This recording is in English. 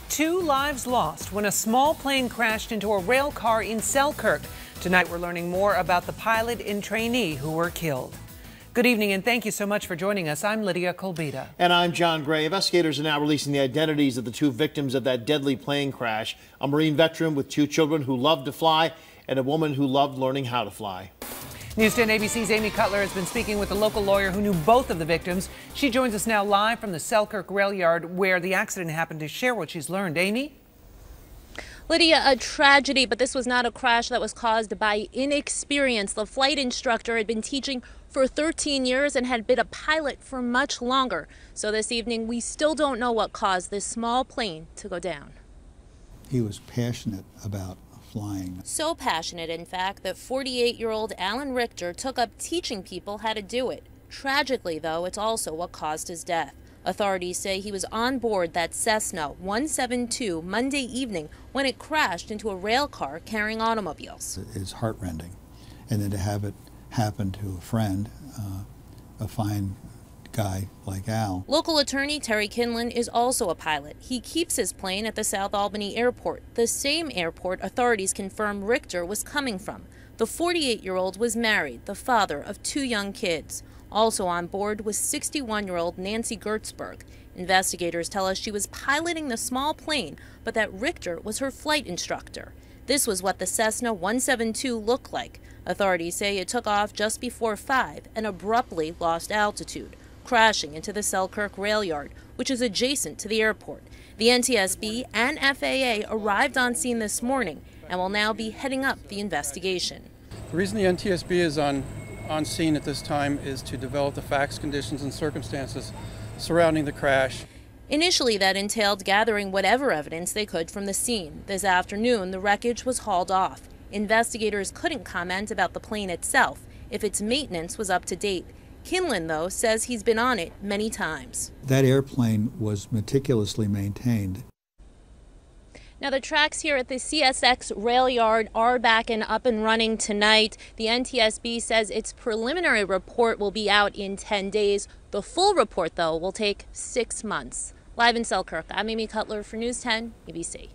2 lives lost when a small plane crashed into a rail car in Selkirk. Tonight we're learning more about the pilot and trainee who were killed. Good evening and thank you so much for joining us. I'm Lydia Colbita. And I'm John Gray. Investigators are now releasing the identities of the 2 victims of that deadly plane crash. A Marine veteran with 2 children who loved to fly and a woman who loved learning how to fly. News 10 ABC's Amy Cutler has been speaking with a local lawyer who knew both of the victims. She joins us now live from the Selkirk rail yard where the accident happened to share what she's learned. Amy? Lydia, a tragedy, but this was not a crash that was caused by inexperience. The flight instructor had been teaching for 13 years and had been a pilot for much longer. So this evening, we still don't know what caused this small plane to go down. He was passionate about flying. So passionate, in fact, that 48-year-old Alan Richter took up teaching people how to do it. Tragically, though, it's also what caused his death. Authorities say he was on board that Cessna 172 Monday evening when it crashed into a rail car carrying automobiles. It's heartrending. And then to have it happen to a friend, a fine guy like Al. Local attorney Terry Kinlan is also a pilot. He keeps his plane at the South Albany airport, the same airport authorities confirm Richter was coming from. The 48-year-old was married, the father of 2 young kids. Also on board was 61-year-old Nancy Gertzberg. Investigators tell us she was piloting the small plane, but that Richter was her flight instructor. This was what the Cessna 172 looked like. Authorities say it took off just before 5 and abruptly lost altitude, crashing into the Selkirk rail yard, which is adjacent to the airport. The NTSB and FAA arrived on scene this morning and will now be heading up the investigation. The reason the NTSB is on scene at this time is to develop the facts, conditions, and circumstances surrounding the crash. Initially, that entailed gathering whatever evidence they could from the scene. This afternoon, the wreckage was hauled off. Investigators couldn't comment about the plane itself, if its maintenance was up to date. Kinlan, though, says he's been on it many times. That airplane was meticulously maintained. Now, the tracks here at the CSX rail yard are back and up and running tonight. The NTSB says its preliminary report will be out in 10 days. The full report, though, will take 6 months. Live in Selkirk, I'm Amy Cutler for News 10 ABC.